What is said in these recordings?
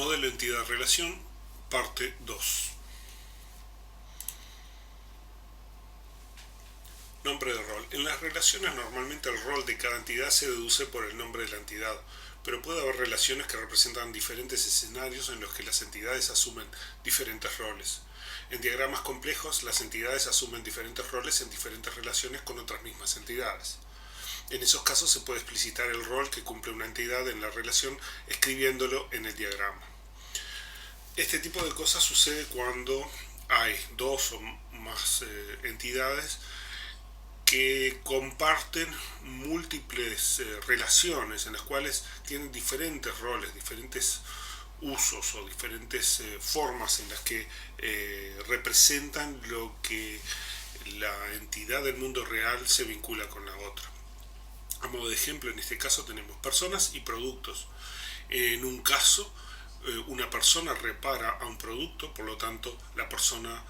Modelo entidad-relación, parte 2. Nombre de rol. En las relaciones normalmente el rol de cada entidad se deduce por el nombre de la entidad, pero puede haber relaciones que representan diferentes escenarios en los que las entidades asumen diferentes roles. En diagramas complejos, las entidades asumen diferentes roles en diferentes relaciones con otras mismas entidades. En esos casos se puede explicitar el rol que cumple una entidad en la relación escribiéndolo en el diagrama. Este tipo de cosas sucede cuando hay dos o más entidades que comparten múltiples relaciones en las cuales tienen diferentes roles, diferentes usos o diferentes formas en las que representan lo que la entidad del mundo real se vincula con la otra. A modo de ejemplo, en este caso tenemos personas y productos. En un caso, una persona repara a un producto, por lo tanto la persona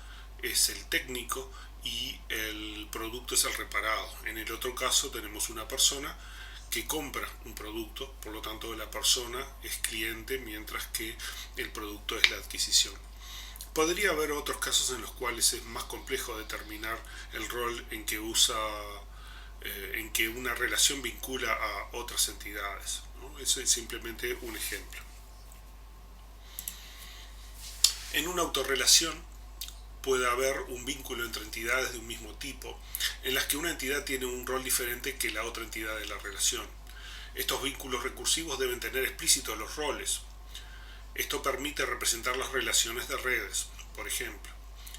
es el técnico y el producto es el reparado. En el otro caso tenemos una persona que compra un producto, por lo tanto la persona es cliente mientras que el producto es la adquisición. Podría haber otros casos en los cuales es más complejo determinar el rol en que una relación vincula a otras entidades, ¿no? Eso es simplemente un ejemplo. En una autorrelación puede haber un vínculo entre entidades de un mismo tipo, en las que una entidad tiene un rol diferente que la otra entidad de la relación. Estos vínculos recursivos deben tener explícitos los roles. Esto permite representar las relaciones de redes. Por ejemplo,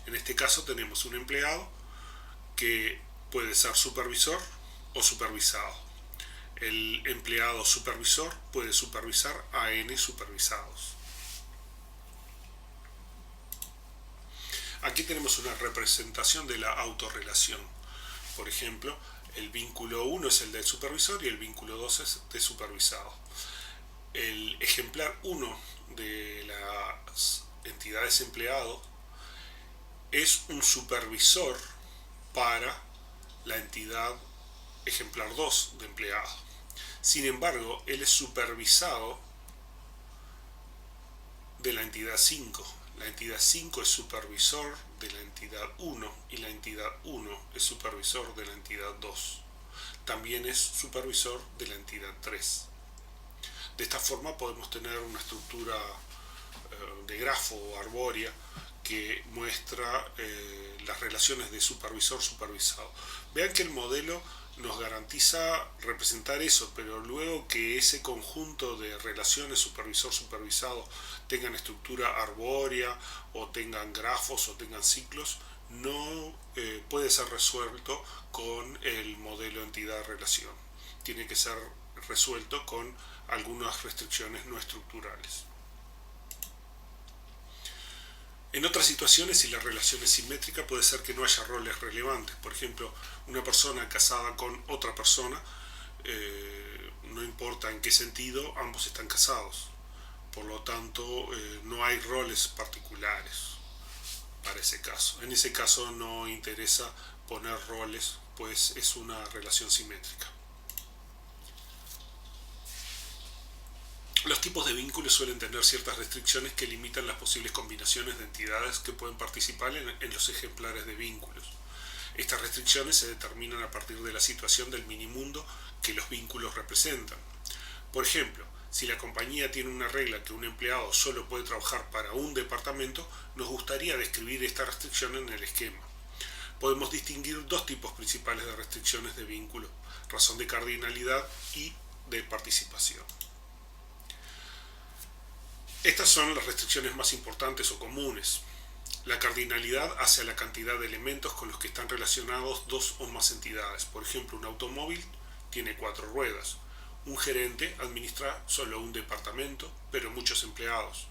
en este caso tenemos un empleado que puede ser supervisor o supervisado. El empleado supervisor puede supervisar a n supervisados. Aquí tenemos una representación de la autorrelación. Por ejemplo, el vínculo 1 es el del supervisor y el vínculo 2 es del supervisado. El ejemplar 1 de las entidades empleado es un supervisor para la entidad ejemplar 2 de empleado. Sin embargo, él es supervisado de la entidad 5. La entidad 5 es supervisor de la entidad 1 y la entidad 1 es supervisor de la entidad 2. También es supervisor de la entidad 3. De esta forma podemos tener una estructura de grafo o arbórea que muestra las relaciones de supervisor-supervisado. Vean que el modelo nos garantiza representar eso, pero luego que ese conjunto de relaciones supervisor-supervisado tengan estructura arbórea o tengan grafos o tengan ciclos, no puede ser resuelto con el modelo entidad-relación. Tiene que ser resuelto con algunas restricciones no estructurales. En otras situaciones, si la relación es simétrica, puede ser que no haya roles relevantes. Por ejemplo, una persona casada con otra persona, no importa en qué sentido, ambos están casados. Por lo tanto, no hay roles particulares para ese caso. En ese caso no interesa poner roles, pues es una relación simétrica. Los tipos de vínculos suelen tener ciertas restricciones que limitan las posibles combinaciones de entidades que pueden participar en los ejemplares de vínculos. Estas restricciones se determinan a partir de la situación del minimundo que los vínculos representan. Por ejemplo, si la compañía tiene una regla que un empleado solo puede trabajar para un departamento, nos gustaría describir esta restricción en el esquema. Podemos distinguir dos tipos principales de restricciones de vínculo: razón de cardinalidad y de participación. Estas son las restricciones más importantes o comunes. La cardinalidad hace a la cantidad de elementos con los que están relacionados dos o más entidades. Por ejemplo, un automóvil tiene 4 ruedas. Un gerente administra solo un departamento, pero muchos empleados.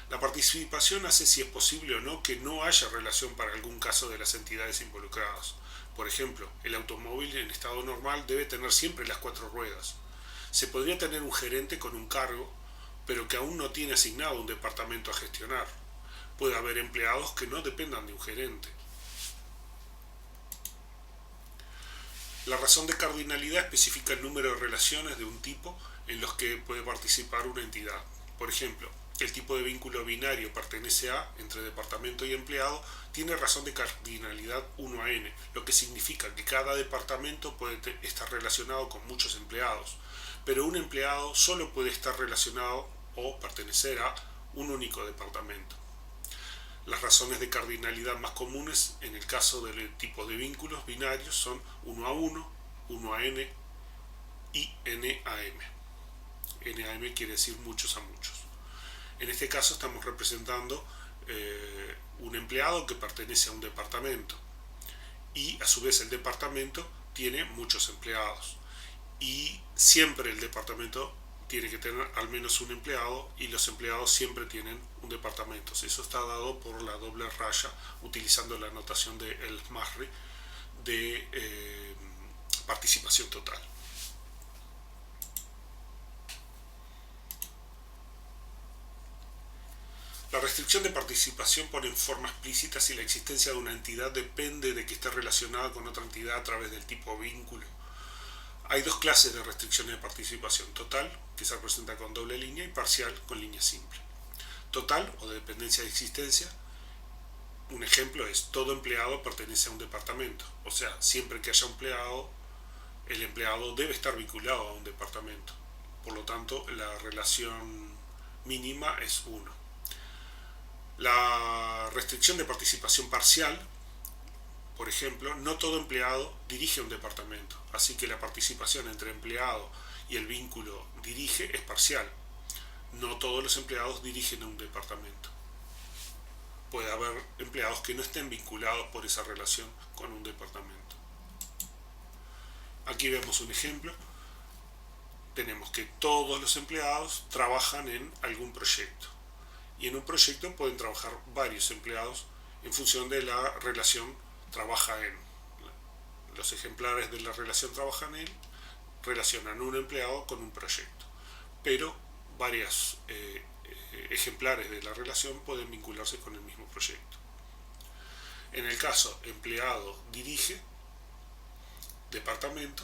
La participación hace si es posible o no que no haya relación para algún caso de las entidades involucradas. Por ejemplo, el automóvil en estado normal debe tener siempre las 4 ruedas. Se podría tener un gerente con un cargo, pero que aún no tiene asignado un departamento a gestionar. Puede haber empleados que no dependan de un gerente. La razón de cardinalidad especifica el número de relaciones de un tipo en los que puede participar una entidad. Por ejemplo, el tipo de vínculo binario pertenece a, entre departamento y empleado, tiene razón de cardinalidad 1 a n, lo que significa que cada departamento puede estar relacionado con muchos empleados, pero un empleado solo puede estar relacionado o pertenecer a un único departamento. Las razones de cardinalidad más comunes en el caso del tipo de vínculos binarios son 1 a 1, 1 a n y n a m. N a m quiere decir muchos a muchos. En este caso estamos representando un empleado que pertenece a un departamento y a su vez el departamento tiene muchos empleados y siempre el departamento tiene que tener al menos un empleado y los empleados siempre tienen un departamento. Eso está dado por la doble raya utilizando la notación de El-Masri de participación total. La restricción de participación pone en forma explícita si la existencia de una entidad depende de que esté relacionada con otra entidad a través del tipo vínculo. Hay dos clases de restricciones de participación: total, que se representa con doble línea, y parcial, con línea simple. Total, o de dependencia de existencia, un ejemplo es: todo empleado pertenece a un departamento. O sea, siempre que haya empleado, el empleado debe estar vinculado a un departamento. Por lo tanto, la relación mínima es 1. La restricción de participación parcial, por ejemplo, no todo empleado dirige un departamento, así que la participación entre empleado y el vínculo dirige es parcial. No todos los empleados dirigen un departamento. Puede haber empleados que no estén vinculados por esa relación con un departamento. Aquí vemos un ejemplo. Tenemos que todos los empleados trabajan en algún proyecto. Y en un proyecto pueden trabajar varios empleados en función de la relación trabaja en. Los ejemplares de la relación trabajan en relacionan un empleado con un proyecto, pero varios ejemplares de la relación pueden vincularse con el mismo proyecto. En el caso empleado dirige departamento,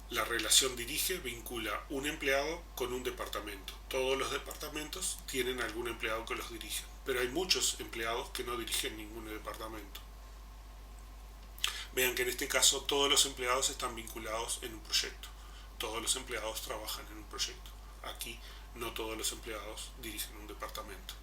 la relación dirige vincula un empleado con un departamento. Todos los departamentos tienen algún empleado que los dirige, pero hay muchos empleados que no dirigen ningún departamento. Vean que en este caso todos los empleados están vinculados en un proyecto. Todos los empleados trabajan en un proyecto. Aquí no todos los empleados dirigen un departamento.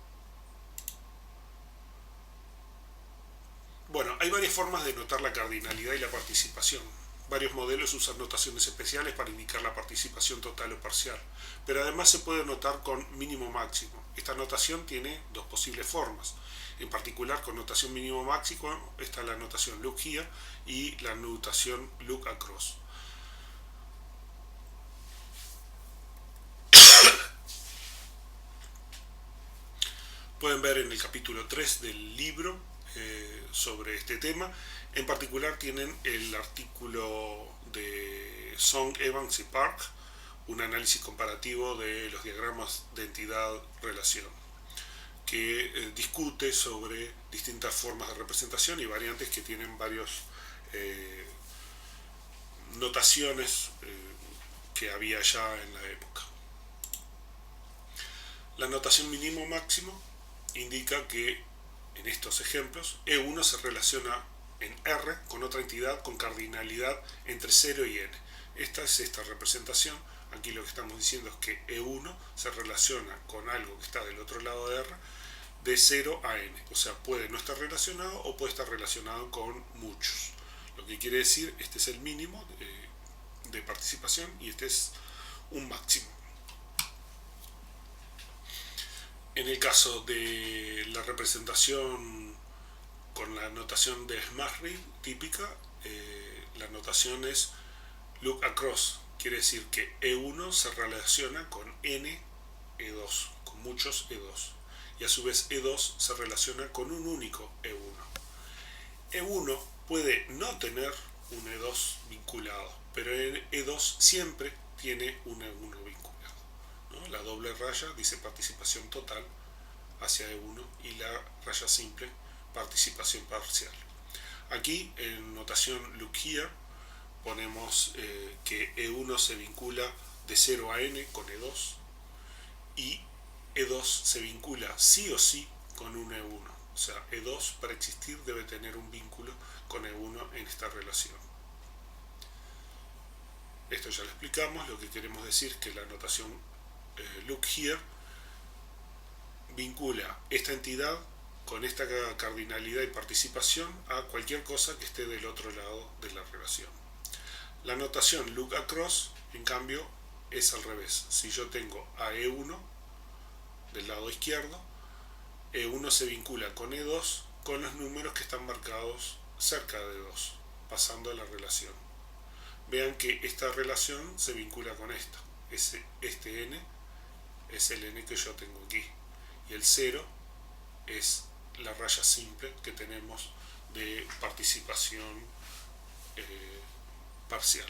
Bueno, hay varias formas de notar la cardinalidad y la participación. Varios modelos usan notaciones especiales para indicar la participación total o parcial, pero además se puede notar con mínimo-máximo. Esta notación tiene dos posibles formas. En particular, con notación mínimo-máximo está la notación look here y la notación look across. Pueden ver en el capítulo 3 del libro sobre este tema. En particular tienen el artículo de Song, Evans y Park, un análisis comparativo de los diagramas de entidad-relación, que discute sobre distintas formas de representación y variantes que tienen varias notaciones que había ya en la época. La notación mínimo-máximo indica que en estos ejemplos E1 se relaciona en R con otra entidad con cardinalidad entre 0 y n. Esta es esta representación. Aquí lo que estamos diciendo es que E1 se relaciona con algo que está del otro lado de R de 0 a n. O sea, puede no estar relacionado o puede estar relacionado con muchos. Lo que quiere decir, este es el mínimo de participación y este es un máximo. En el caso de la representación con la notación de Masri típica, la notación es look across. Quiere decir que E1 se relaciona con n E2, con muchos E2. Y a su vez E2 se relaciona con un único E1. E1 puede no tener un E2 vinculado, pero E2 siempre tiene un E1 vinculado, ¿no? La doble raya dice participación total hacia E1 y la raya simple participación parcial. Aquí en notación look here ponemos que E1 se vincula de 0 a n con E2 y E2 se vincula sí o sí con un E1. O sea, E2 para existir debe tener un vínculo con E1 en esta relación. Esto ya lo explicamos. Lo que queremos decir es que la notación look here vincula esta entidad con esta cardinalidad y participación a cualquier cosa que esté del otro lado de la relación. La notación look across, en cambio, es al revés. Si yo tengo a E1 del lado izquierdo, E1 se vincula con E2 con los números que están marcados cerca de 2, pasando a la relación. Vean que esta relación se vincula con esta. Este n es el n que yo tengo aquí. Y el 0 es la raya simple que tenemos de participación parcial.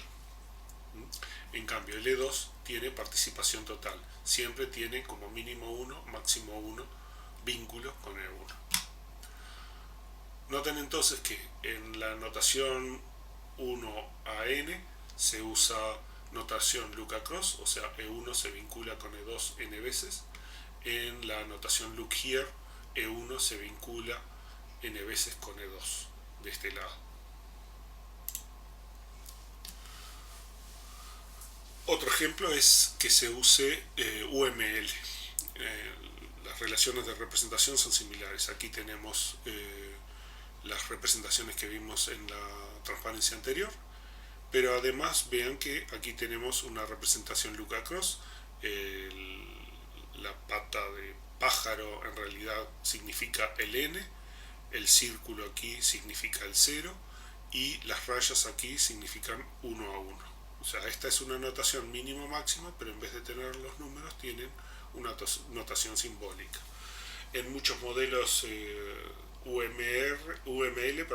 En cambio, el E2 tiene participación total. Siempre tiene como mínimo 1, máximo 1 vínculos con E1. Noten entonces que en la notación 1 a n se usa notación look across, o sea, E1 se vincula con E2 n veces. En la notación look here, E1 se vincula n veces con E2 de este lado. Otro ejemplo es que se use UML. Las relaciones de representación son similares. Aquí tenemos las representaciones que vimos en la transparencia anterior, pero además vean que aquí tenemos una representación look across. La pata de pájaro en realidad significa el n, el círculo aquí significa el 0 y las rayas aquí significan 1 a 1. O sea, esta es una notación mínimo máxima, pero en vez de tener los números tienen una notación simbólica. En muchos modelos UML,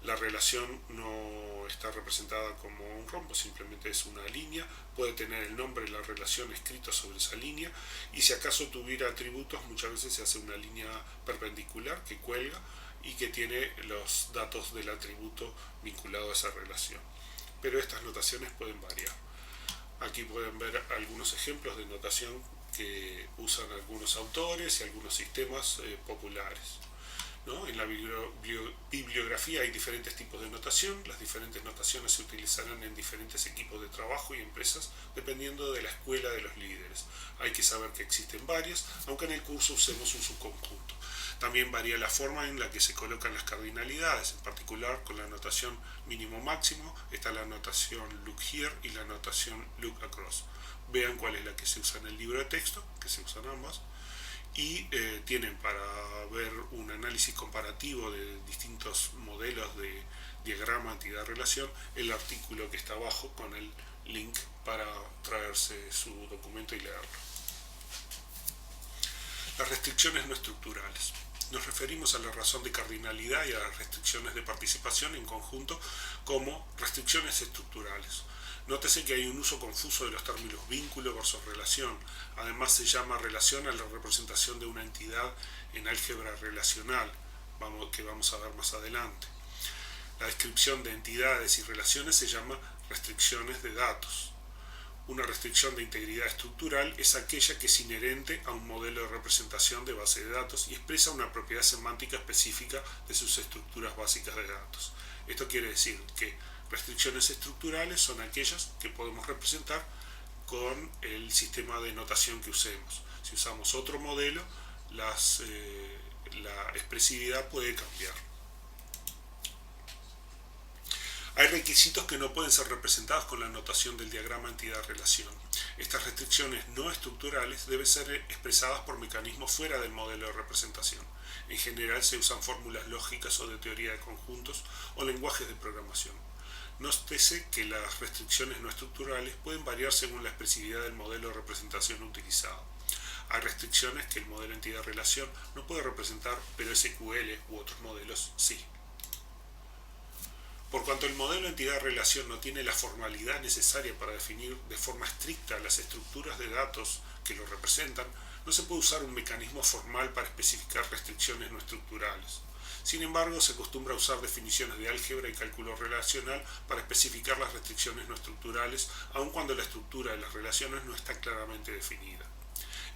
la relación no está representada como un rombo, simplemente es una línea. Puede tener el nombre de la relación escrito sobre esa línea, y si acaso tuviera atributos, muchas veces se hace una línea perpendicular que cuelga y que tiene los datos del atributo vinculado a esa relación. Pero estas notaciones pueden variar. Aquí pueden ver algunos ejemplos de notación que usan algunos autores y algunos sistemas populares, ¿no? En la bibliografía hay diferentes tipos de notación. Las diferentes notaciones se utilizarán en diferentes equipos de trabajo y empresas dependiendo de la escuela de los líderes. Hay que saber que existen varias, aunque en el curso usemos un subconjunto. También varía la forma en la que se colocan las cardinalidades, en particular con la notación mínimo-máximo está la notación look here y la notación look across. Vean cuál es la que se usa en el libro de texto, que se usan ambas, y tienen para ver un análisis comparativo de distintos modelos de diagrama entidad-relación el artículo que está abajo con el link para traerse su documento y leerlo. Las restricciones no estructurales. Nos referimos a la razón de cardinalidad y a las restricciones de participación en conjunto como restricciones estructurales. Nótese que hay un uso confuso de los términos vínculo versus relación. Además se llama relación a la representación de una entidad en álgebra relacional, que vamos a ver más adelante. La descripción de entidades y relaciones se llama restricciones de datos. Una restricción de integridad estructural es aquella que es inherente a un modelo de representación de base de datos y expresa una propiedad semántica específica de sus estructuras básicas de datos. Esto quiere decir que restricciones estructurales son aquellas que podemos representar con el sistema de notación que usemos. Si usamos otro modelo, la expresividad puede cambiar. Hay requisitos que no pueden ser representados con la notación del diagrama entidad-relación. Estas restricciones no estructurales deben ser expresadas por mecanismos fuera del modelo de representación. En general se usan fórmulas lógicas o de teoría de conjuntos o lenguajes de programación. Nótese que las restricciones no estructurales pueden variar según la expresividad del modelo de representación utilizado. Hay restricciones que el modelo entidad-relación no puede representar, pero SQL u otros modelos sí. Por cuanto el modelo entidad-relación no tiene la formalidad necesaria para definir de forma estricta las estructuras de datos que lo representan, no se puede usar un mecanismo formal para especificar restricciones no estructurales. Sin embargo, se acostumbra a usar definiciones de álgebra y cálculo relacional para especificar las restricciones no estructurales, aun cuando la estructura de las relaciones no está claramente definida.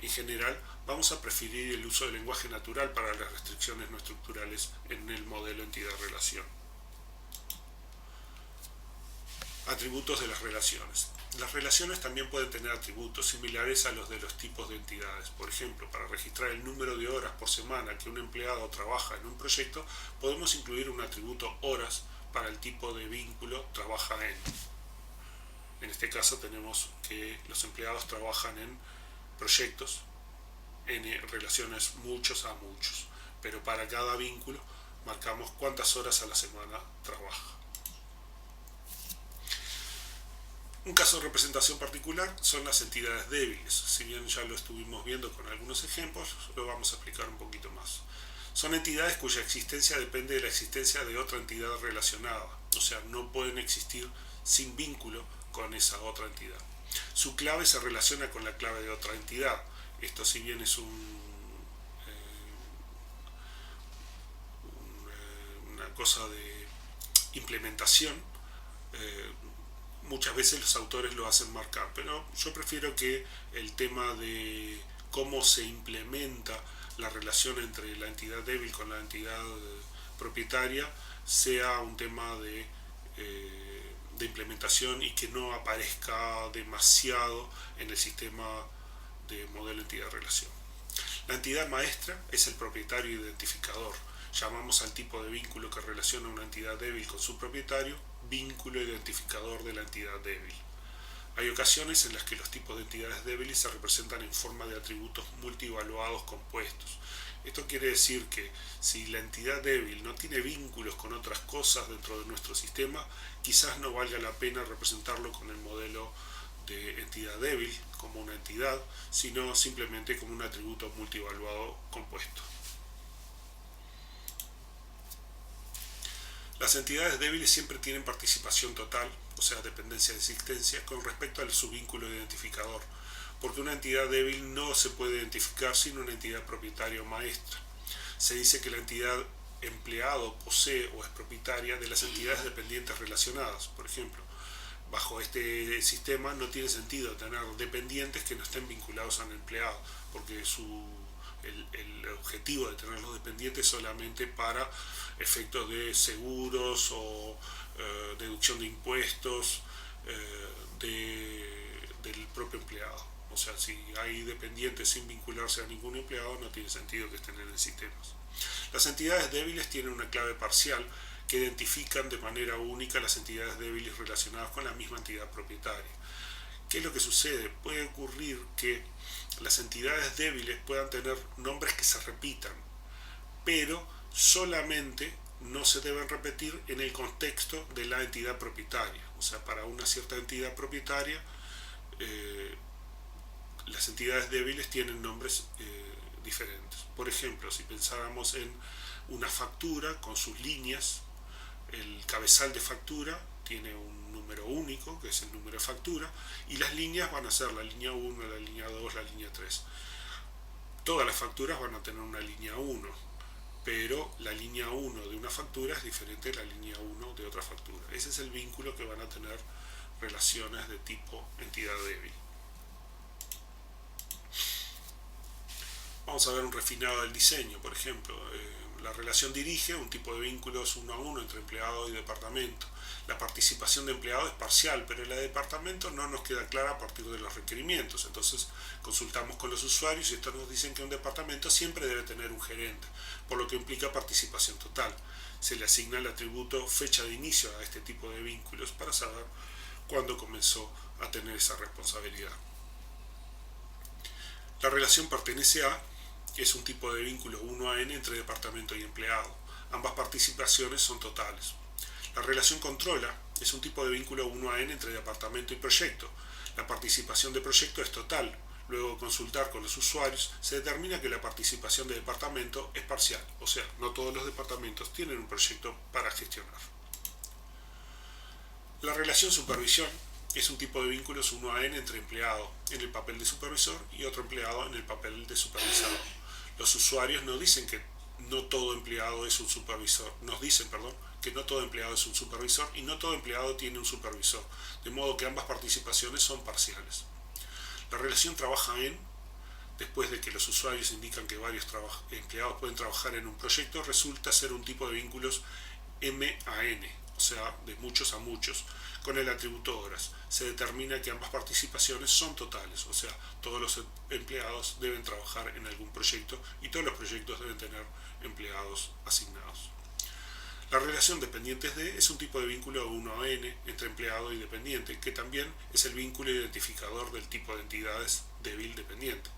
En general, vamos a preferir el uso del lenguaje natural para las restricciones no estructurales en el modelo entidad-relación. Atributos de las relaciones. Las relaciones también pueden tener atributos similares a los de los tipos de entidades. Por ejemplo, para registrar el número de horas por semana que un empleado trabaja en un proyecto, podemos incluir un atributo horas para el tipo de vínculo trabaja en. En este caso tenemos que los empleados trabajan en proyectos, en relaciones muchos a muchos, pero para cada vínculo marcamos cuántas horas a la semana trabaja. Un caso de representación particular son las entidades débiles. Si bien ya lo estuvimos viendo con algunos ejemplos, lo vamos a explicar un poquito más. Son entidades cuya existencia depende de la existencia de otra entidad relacionada, o sea, no pueden existir sin vínculo con esa otra entidad. Su clave se relaciona con la clave de otra entidad. Esto, si bien es una cosa de implementación, muchas veces los autores lo hacen marcar, pero yo prefiero que el tema de cómo se implementa la relación entre la entidad débil con la entidad propietaria sea un tema de implementación y que no aparezca demasiado en el sistema de modelo entidad-relación. La entidad maestra es el propietario identificador. Llamamos al tipo de vínculo que relaciona una entidad débil con su propietario vínculo identificador de la entidad débil. Hay ocasiones en las que los tipos de entidades débiles se representan en forma de atributos multivaluados compuestos. Esto quiere decir que si la entidad débil no tiene vínculos con otras cosas dentro de nuestro sistema, quizás no valga la pena representarlo con el modelo de entidad débil como una entidad, sino simplemente como un atributo multivaluado compuesto. Las entidades débiles siempre tienen participación total, o sea, dependencia de existencia, con respecto a su vínculo identificador, porque una entidad débil no se puede identificar sin una entidad propietaria o maestra. Se dice que la entidad empleado posee o es propietaria de las entidades dependientes relacionadas. Por ejemplo, bajo este sistema no tiene sentido tener dependientes que no estén vinculados al empleado, porque el objetivo de tener los dependientes es solamente para efectos de seguros o deducción de impuestos del propio empleado. O sea, si hay dependientes sin vincularse a ningún empleado, no tiene sentido que estén en el sistema. Las entidades débiles tienen una clave parcial que identifican de manera única las entidades débiles relacionadas con la misma entidad propietaria. ¿Qué es lo que sucede? Puede ocurrir que las entidades débiles puedan tener nombres que se repitan, pero solamente no se deben repetir en el contexto de la entidad propietaria. O sea, para una cierta entidad propietaria, las entidades débiles tienen nombres diferentes. Por ejemplo, si pensáramos en una factura con sus líneas, el cabezal de factura tiene un número único, que es el número de factura, y las líneas van a ser la línea 1, la línea 2, la línea 3. Todas las facturas van a tener una línea 1, pero la línea 1 de una factura es diferente de la línea 1 de otra factura. Ese es el vínculo que van a tener relaciones de tipo entidad débil. Vamos a ver un refinado del diseño, por ejemplo. La relación dirige, un tipo de vínculos 1 a 1 entre empleado y departamento. La participación de empleado es parcial, pero la de departamento no nos queda clara a partir de los requerimientos. Entonces consultamos con los usuarios y estos nos dicen que un departamento siempre debe tener un gerente, por lo que implica participación total. Se le asigna el atributo fecha de inicio a este tipo de vínculos para saber cuándo comenzó a tener esa responsabilidad. La relación pertenece a es un tipo de vínculo 1 a n entre departamento y empleado. Ambas participaciones son totales. La relación controla es un tipo de vínculo 1 a n entre departamento y proyecto. La participación de proyecto es total. Luego de consultar con los usuarios, se determina que la participación de departamento es parcial. O sea, no todos los departamentos tienen un proyecto para gestionar. La relación supervisión es un tipo de vínculos 1 a n entre empleado en el papel de supervisor y otro empleado en el papel de supervisado. Los usuarios nos dicen que no todo empleado es un supervisor, que no todo empleado es un supervisor y no todo empleado tiene un supervisor, de modo que ambas participaciones son parciales. La relación trabaja en después de que los usuarios indican que varios empleados pueden trabajar en un proyecto, resulta ser un tipo de vínculos M-A-N, o sea, de muchos a muchos, con el atributo horas. Se determina que ambas participaciones son totales, o sea, todos los empleados deben trabajar en algún proyecto y todos los proyectos deben tener empleados asignados. La relación dependientes de es un tipo de vínculo 1N entre empleado y dependiente, que también es el vínculo identificador del tipo de entidades débil dependiente.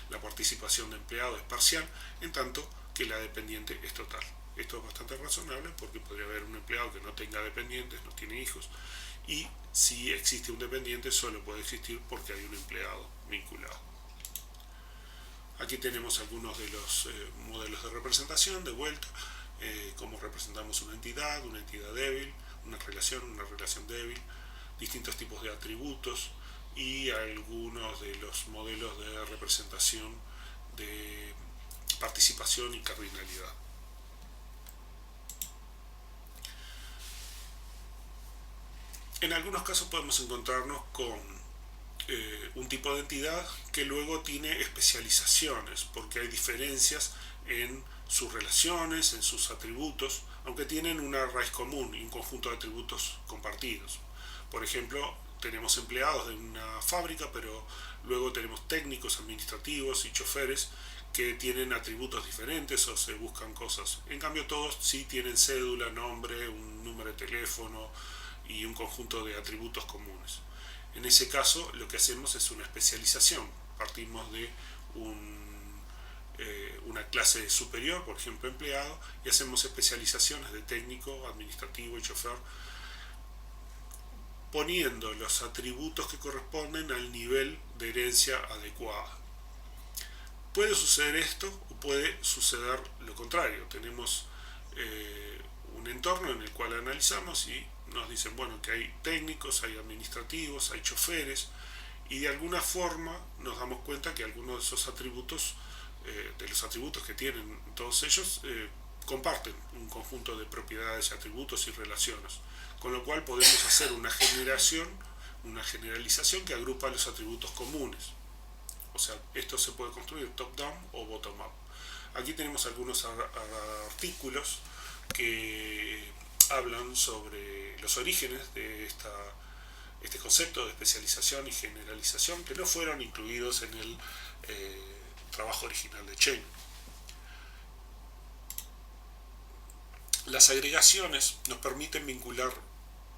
La participación de empleado es parcial, en tanto que la dependiente es total. Esto es bastante razonable porque podría haber un empleado que no tenga dependientes, no tiene hijos, y si existe un dependiente solo puede existir porque hay un empleado vinculado. Aquí tenemos algunos de los modelos de representación, de vuelta, cómo representamos una entidad débil, una relación débil, distintos tipos de atributos y algunos de los modelos de representación de participación y cardinalidad. En algunos casos podemos encontrarnos con un tipo de entidad que luego tiene especializaciones, porque hay diferencias en sus relaciones, en sus atributos, aunque tienen una raíz común y un conjunto de atributos compartidos. Por ejemplo, tenemos empleados de una fábrica, pero luego tenemos técnicos administrativos y choferes que tienen atributos diferentes o se buscan cosas. En cambio, todos sí tienen cédula, nombre, un número de teléfono y un conjunto de atributos comunes. En ese caso, lo que hacemos es una especialización. Partimos de una clase superior, por ejemplo empleado, y hacemos especializaciones de técnico, administrativo y chofer, poniendo los atributos que corresponden al nivel de herencia adecuada. Puede suceder esto o puede suceder lo contrario. Tenemos un entorno en el cual analizamos y nos dicen, bueno, que hay técnicos, hay administrativos, hay choferes, y de alguna forma nos damos cuenta que algunos de esos atributos, de los atributos que tienen todos ellos, comparten un conjunto de propiedades, atributos y relaciones, con lo cual podemos hacer una generalización que agrupa los atributos comunes. O sea, esto se puede construir top-down o bottom-up. Aquí tenemos algunos artículos que hablan sobre los orígenes de este concepto de especialización y generalización, que no fueron incluidos en el trabajo original de Cheng. Las agregaciones nos permiten vincular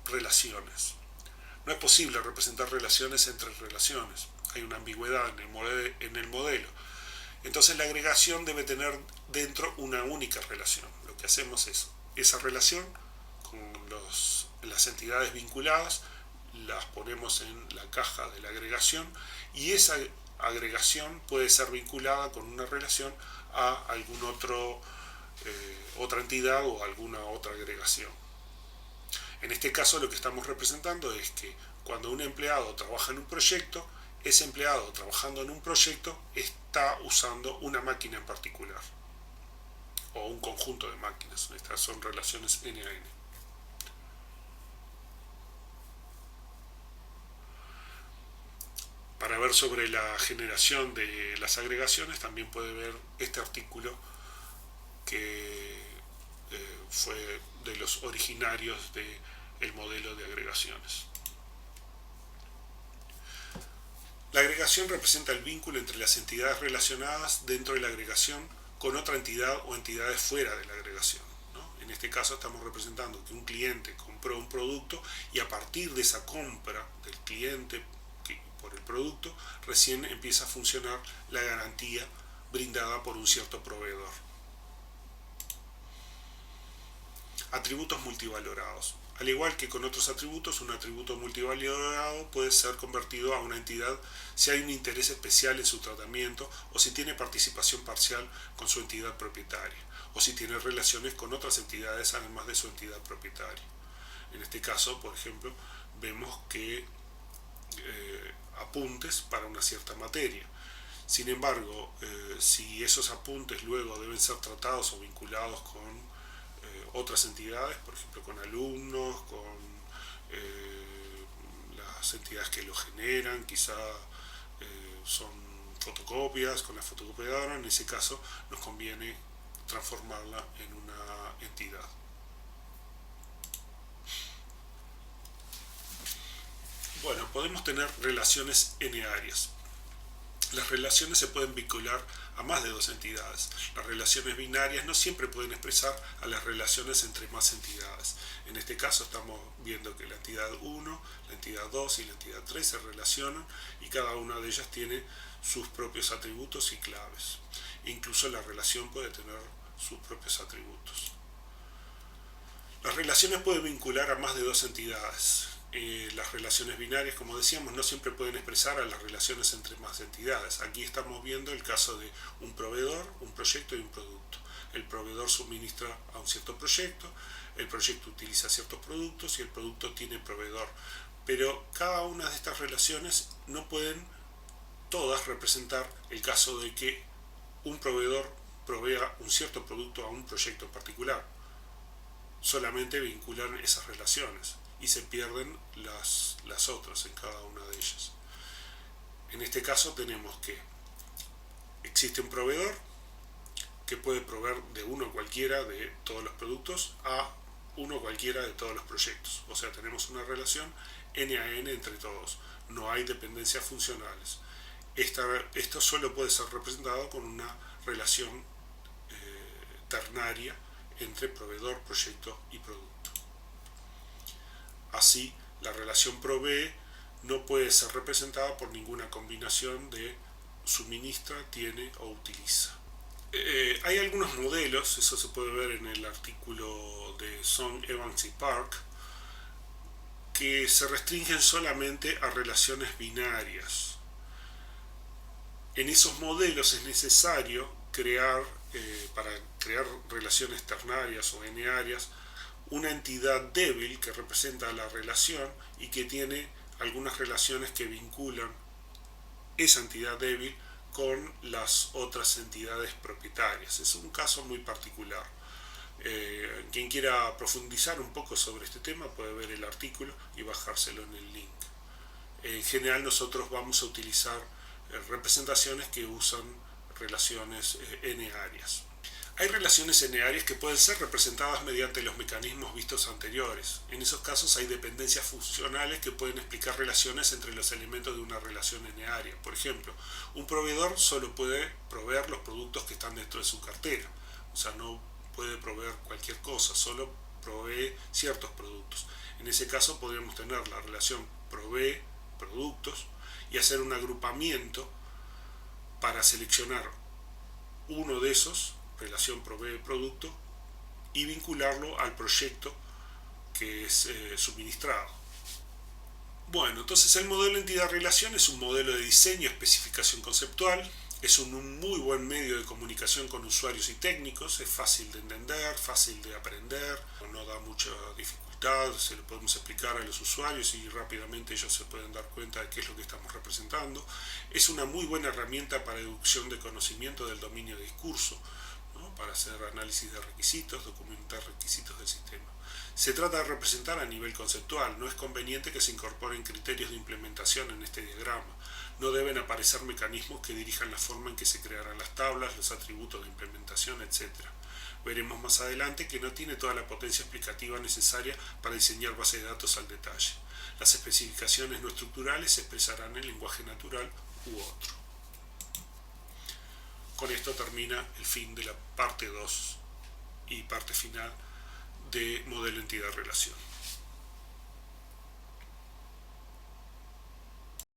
relaciones. No es posible representar relaciones entre relaciones. Hay una ambigüedad en el modelo. Entonces la agregación debe tener dentro una única relación. Lo que hacemos es esa relación con las entidades vinculadas, las ponemos en la caja de la agregación, y esa agregación puede ser vinculada con una relación a algún otra entidad o alguna otra agregación. En este caso lo que estamos representando es que cuando un empleado trabaja en un proyecto, ese empleado trabajando en un proyecto está usando una máquina en particular o un conjunto de máquinas. Estas son relaciones N a N. Para ver sobre la generación de las agregaciones también puede ver este artículo que fue de los originarios del modelo de agregaciones. La agregación representa el vínculo entre las entidades relacionadas dentro de la agregación con otra entidad o entidades fuera de la agregación, ¿no? En este caso estamos representando que un cliente compró un producto y a partir de esa compra del cliente por el producto recién empieza a funcionar la garantía brindada por un cierto proveedor. Atributos multivalorados. Al igual que con otros atributos, un atributo multivalorado puede ser convertido a una entidad si hay un interés especial en su tratamiento o si tiene participación parcial con su entidad propietaria o si tiene relaciones con otras entidades además de su entidad propietaria. En este caso, por ejemplo, vemos que apuntes para una cierta materia. Sin embargo, si esos apuntes luego deben ser tratados o vinculados con otras entidades, por ejemplo con alumnos, con las entidades que lo generan, quizá son fotocopias, con la fotocopiadora. En ese caso nos conviene transformarla en una entidad. Bueno, podemos tener relaciones n-arias. Las relaciones se pueden vincular a más de dos entidades. Las relaciones binarias no siempre pueden expresar a las relaciones entre más entidades. En este caso estamos viendo que la entidad 1, la entidad 2 y la entidad 3 se relacionan y cada una de ellas tiene sus propios atributos y claves. Incluso la relación puede tener sus propios atributos. Las relaciones pueden vincular a más de dos entidades. Las relaciones binarias, como decíamos, no siempre pueden expresar a las relaciones entre más entidades. Aquí estamos viendo el caso de un proveedor, un proyecto y un producto. El proveedor suministra a un cierto proyecto, el proyecto utiliza ciertos productos y el producto tiene proveedor. Pero cada una de estas relaciones no pueden todas representar el caso de que un proveedor provea un cierto producto a un proyecto en particular. Solamente vinculan esas relaciones y se pierden las otras en cada una de ellas. En este caso tenemos que existe un proveedor que puede proveer de uno cualquiera de todos los productos a uno cualquiera de todos los proyectos. O sea, tenemos una relación n a n entre todos. No hay dependencias funcionales. Esto solo puede ser representado con una relación ternaria entre proveedor, proyecto y producto. Así, la relación provee no puede ser representada por ninguna combinación de suministra, tiene o utiliza. Hay algunos modelos, eso se puede ver en el artículo de Song, Evans y Park, que se restringen solamente a relaciones binarias. En esos modelos es necesario para crear relaciones ternarias o n-arias, una entidad débil que representa la relación y que tiene algunas relaciones que vinculan esa entidad débil con las otras entidades propietarias. Es un caso muy particular. Quien quiera profundizar un poco sobre este tema puede ver el artículo y bajárselo en el link. En general nosotros vamos a utilizar representaciones que usan relaciones n-arias. Hay relaciones n-arias que pueden ser representadas mediante los mecanismos vistos anteriores. En esos casos hay dependencias funcionales que pueden explicar relaciones entre los elementos de una relación n-aria. Por ejemplo, un proveedor solo puede proveer los productos que están dentro de su cartera. O sea, no puede proveer cualquier cosa, solo provee ciertos productos. En ese caso podríamos tener la relación provee productos y hacer un agrupamiento para seleccionar uno de esos, relación provee-producto, y vincularlo al proyecto que es suministrado. Bueno, entonces el modelo entidad-relación es un modelo de diseño, especificación conceptual, es un muy buen medio de comunicación con usuarios y técnicos, es fácil de entender, fácil de aprender, no da mucha dificultad, se lo podemos explicar a los usuarios y rápidamente ellos se pueden dar cuenta de qué es lo que estamos representando. Es una muy buena herramienta para deducción de conocimiento del dominio de discurso, ¿no? Para hacer análisis de requisitos, documentar requisitos del sistema. Se trata de representar a nivel conceptual, no es conveniente que se incorporen criterios de implementación en este diagrama. No deben aparecer mecanismos que dirijan la forma en que se crearán las tablas, los atributos de implementación, etc. Veremos más adelante que no tiene toda la potencia explicativa necesaria para diseñar bases de datos al detalle. Las especificaciones no estructurales se expresarán en lenguaje natural u otro. Con esto termina el fin de la parte 2 y parte final de modelo entidad-relación.